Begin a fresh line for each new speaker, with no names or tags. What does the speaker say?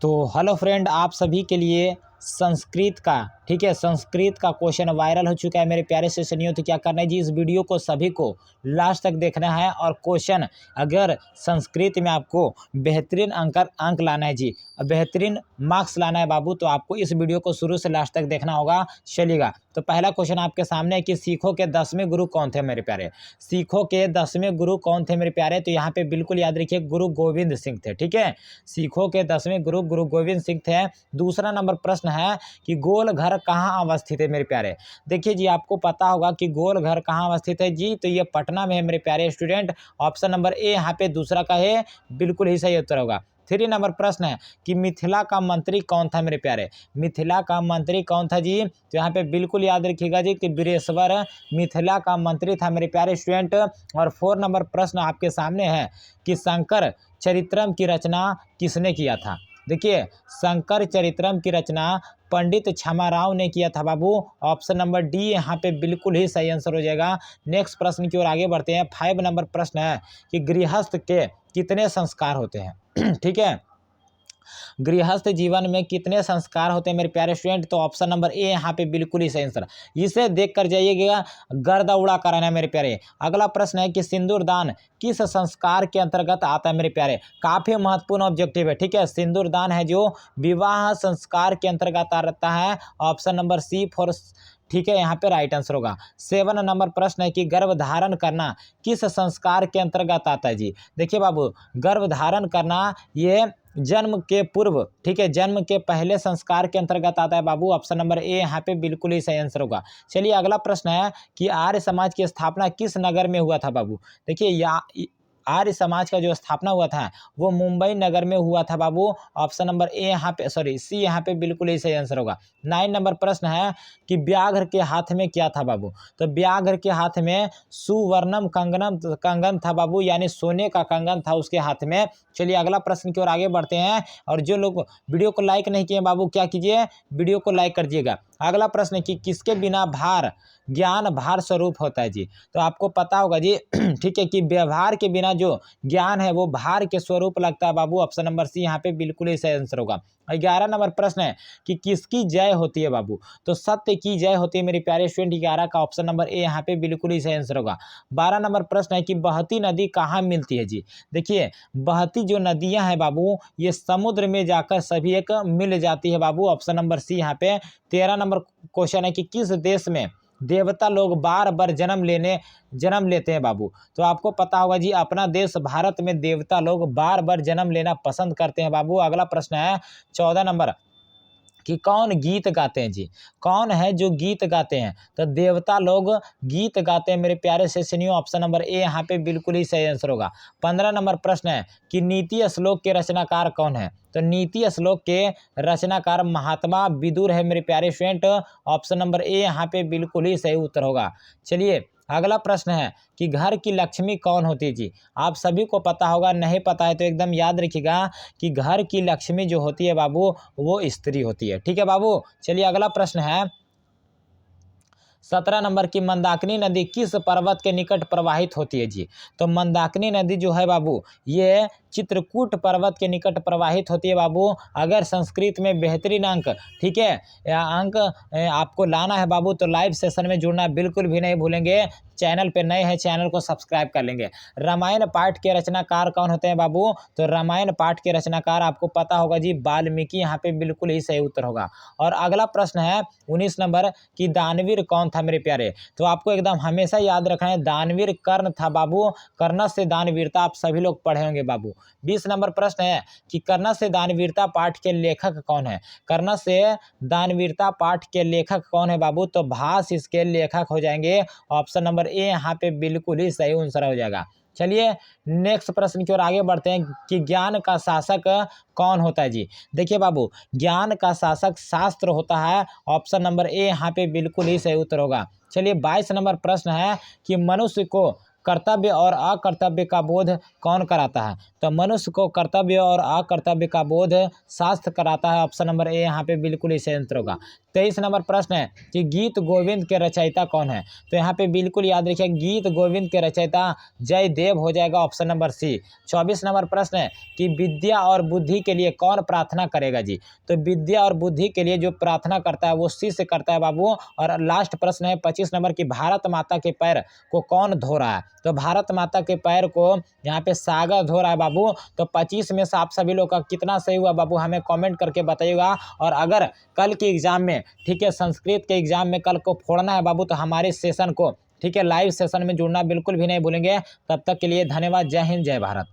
तो hello friend, आप सभी के लिए संस्कृत का, ठीक है, संस्कृत का क्वेश्चन वायरल हो चुका है मेरे प्यारे से सुनियो। तो क्या करना है जी, इस वीडियो को सभी को लास्ट तक देखना है। और क्वेश्चन, अगर संस्कृत में आपको बेहतरीन अंक लाना है जी, बेहतरीन मार्क्स लाना है बाबू, तो आपको इस वीडियो को शुरू से लास्ट तक देखना होगा। चलिएगा, तो पहला क्वेश्चन आपके सामने है कि सिखों के 10वें गुरु कौन थे मेरे प्यारे। सिखों के 10वें गुरु कौन थे मेरे प्यारे। तो यहाँ पे बिल्कुल याद रखिए, गुरु गोविंद सिंह थे। ठीक है, सिखों के 10वें गुरु गुरु गोविंद सिंह थे। दूसरा नंबर प्रश्न है कि गोल घर कहाँ अवस्थित है मेरे प्यारे। देखिए जी, आपको पता होगा कि गोल घर कहाँ अवस्थित है जी, तो ये पटना में है मेरे प्यारे स्टूडेंट। ऑप्शन नंबर ए यहाँ पे दूसरा का है, बिल्कुल ही सही उत्तर होगा। 3 नंबर प्रश्न है कि मिथिला का मंत्री कौन था मेरे प्यारे। मिथिला का मंत्री कौन था जी, तो यहाँ पे बिल्कुल याद रखिएगा जी कि वीरेश्वर मिथिला का मंत्री था मेरे प्यारे स्टूडेंट। और 4 नंबर प्रश्न आपके सामने है कि शंकर चरित्रम की रचना किसने किया था। देखिए, शंकर चरित्रम की रचना पंडित क्षमाराव ने किया था बाबू। ऑप्शन नंबर डी यहाँ पे बिल्कुल ही सही आंसर हो जाएगा। नेक्स्ट प्रश्न की ओर आगे बढ़ते हैं। 5 नंबर प्रश्न है कि गृहस्थ के कितने संस्कार होते हैं। ठीक है, गृहस्थ जीवन में कितने संस्कार होते हैं मेरे प्यारे स्टूडेंट। तो ऑप्शन नंबर ए यहाँ पे बिल्कुल ही सही आंसर। इसे देख कर जाइएगा, गर्दा उड़ा कर आना मेरे प्यारे। अगला प्रश्न है कि सिंदूर दान किस संस्कार के अंतर्गत आता है मेरे प्यारे। काफी महत्वपूर्ण ऑब्जेक्टिव है। ठीक है, सिंदूर दान है जो विवाह संस्कार के अंतर्गत आता है। ऑप्शन नंबर सी फॉर, ठीक है, यहाँ पे राइट आंसर होगा। 7 नंबर प्रश्न है कि गर्भ धारण करना किस संस्कार के अंतर्गत आता है जी। देखिए बाबू, गर्भ धारण करना ये जन्म के पूर्व, ठीक है, जन्म के पहले संस्कार के अंतर्गत आता है बाबू। ऑप्शन नंबर ए यहाँ पे बिल्कुल ही सही आंसर होगा। चलिए, अगला प्रश्न है कि आर्य समाज की स्थापना किस नगर में हुआ था बाबू। देखिए, आर्य समाज का जो स्थापना हुआ था वो मुंबई नगर में हुआ था बाबू। ऑप्शन नंबर ए यहाँ पे, सॉरी सी यहाँ पे बिल्कुल ही सही आंसर होगा। 9 नंबर प्रश्न है कि व्याघ्र के हाथ में क्या था बाबू। तो व्याघ्र के हाथ में सुवर्णम कंगन था बाबू, यानी सोने का कंगन था उसके हाथ में। चलिए, अगला प्रश्न की ओर आगे बढ़ते हैं। और जो लोग वीडियो को लाइक नहीं किए बाबू, क्या कीजिए, वीडियो को लाइक कर दिएगा। अगला प्रश्न है कि किसके बिना भार ज्ञान भार स्वरूप होता है जी। तो आपको पता होगा जी ठीक है, कि व्यवहार के बिना जो ज्ञान है वो भार के स्वरूप लगता है बाबू। ऑप्शन नंबर सी यहाँ पे बिल्कुल ही सही आंसर होगा। 11 नंबर प्रश्न है कि किसकी जय होती है बाबू। तो सत्य की जय होती है मेरे प्यारे स्टूडेंट। 11 का ऑप्शन नंबर ए यहाँ पे बिल्कुल ही सही आंसर होगा। 12 नंबर प्रश्न है कि बहती नदी कहाँ मिलती है जी। देखिए, बहती जो नदियां हैं बाबू, ये समुद्र में जाकर सभी एक मिल जाती है बाबू। ऑप्शन नंबर सी यहाँ पे। 13 नंबर क्वेश्चन है कि किस देश में देवता लोग बार बार जन्म लेते हैं बाबू। तो आपको पता होगा जी, अपना देश भारत में देवता लोग बार बार जन्म लेना पसंद करते हैं बाबू। अगला प्रश्न है 14 नंबर कि कौन गीत गाते हैं जी। कौन है जो गीत गाते हैं। तो देवता लोग गीत गाते हैं मेरे प्यारे से सुनियो। ऑप्शन नंबर ए यहाँ पे बिल्कुल ही सही आंसर होगा। 15 नंबर प्रश्न है कि नीति श्लोक के रचनाकार कौन है। तो नीति श्लोक के रचनाकार महात्मा विदुर है मेरे प्यारे स्टूडेंट। ऑप्शन नंबर ए यहाँ पे बिल्कुल ही सही उत्तर होगा। चलिए, अगला प्रश्न है कि घर की लक्ष्मी कौन होती है जी। आप सभी को पता होगा, नहीं पता है तो एकदम याद रखिएगा कि घर की लक्ष्मी जो होती है बाबू, वो स्त्री होती है। ठीक है बाबू। चलिए, अगला प्रश्न है 17 नंबर की मंदाकिनी नदी किस पर्वत के निकट प्रवाहित होती है जी। तो मंदाकिनी नदी जो है बाबू, ये चित्रकूट पर्वत के निकट प्रवाहित होती है बाबू। अगर संस्कृत में बेहतरीन अंक, ठीक है, या अंक आपको लाना है बाबू, तो लाइव सेशन में जुड़ना बिल्कुल भी नहीं भूलेंगे। चैनल पे नए हैं, चैनल को सब्सक्राइब कर लेंगे। रामायण पाठ के रचनाकार कौन होते हैं बाबू। तो रामायण पाठ के रचनाकार आपको पता होगा जी, वाल्मीकि यहाँ पे बिल्कुल ही सही उत्तर होगा। और अगला प्रश्न है 19 नंबर कि दानवीर कौन था मेरे प्यारे। तो आपको एकदम हमेशा याद रखना है, दानवीर कर्ण था बाबू। कर्ण से दानवीरता आप सभी लोग पढ़े होंगे बाबू। 20 नंबर प्रश्न है कि कर्ण से दानवीरता पाठ के लेखक कौन है। कर्ण से दानवीरता पाठ के लेखक कौन है बाबू। तो भास इसके लेखक हो जाएंगे। ऑप्शन नंबर ए यहाँ पे बिल्कुल ही सही आंसर हो जाएगा। चलिए, नेक्स्ट प्रश्न की ओर आगे बढ़ते हैं कि ज्ञान का शासक कौन होता है जी। देखिए बाबू, ज्ञान का शासक शास्त्र होता है। ऑप्शन नंबर ए यहाँ पे बिल्कुल ही सही उत्तर होगा। चलिए, 22 नंबर प्रश्न है कि मनुष्य को कर्तव्य और अकर्तव्य का बोध कौन कराता है? तो मनुष्य को कर्तव्य और अकर्तव्य का बोध शास्त्र कराता है। ऑप्शन नंबर ए यहाँ पे बिल्कुल इसे आंसर होगा। 23 नंबर प्रश्न है कि गीत गोविंद के रचयिता कौन है? तो यहाँ पे बिल्कुल याद रखिए, गीत गोविंद के रचयिता जयदेव हो जाएगा, ऑप्शन नंबर सी। 24 नंबर प्रश्न है कि विद्या और बुद्धि के लिए कौन प्रार्थना करेगा जी? तो विद्या और बुद्धि के लिए जो प्रार्थना करता है वो शिष्य करता है बाबू। और लास्ट प्रश्न है 25 नंबर की भारत माता के पैर को कौन धो रहा है? तो भारत माता के पैर को यहाँ पे सागर धो रहा है बाबू। तो 25 में से आप सभी लोग का कितना सही हुआ बाबू हमें कमेंट करके बताइएगा। और अगर कल के एग्जाम में, ठीक है, संस्कृत के एग्जाम में कल को फोड़ना है बाबू, तो हमारे सेशन को, ठीक है, लाइव सेशन में जुड़ना बिल्कुल भी नहीं भूलेंगे। तब तक के लिए धन्यवाद। जय हिंद, जय भारत।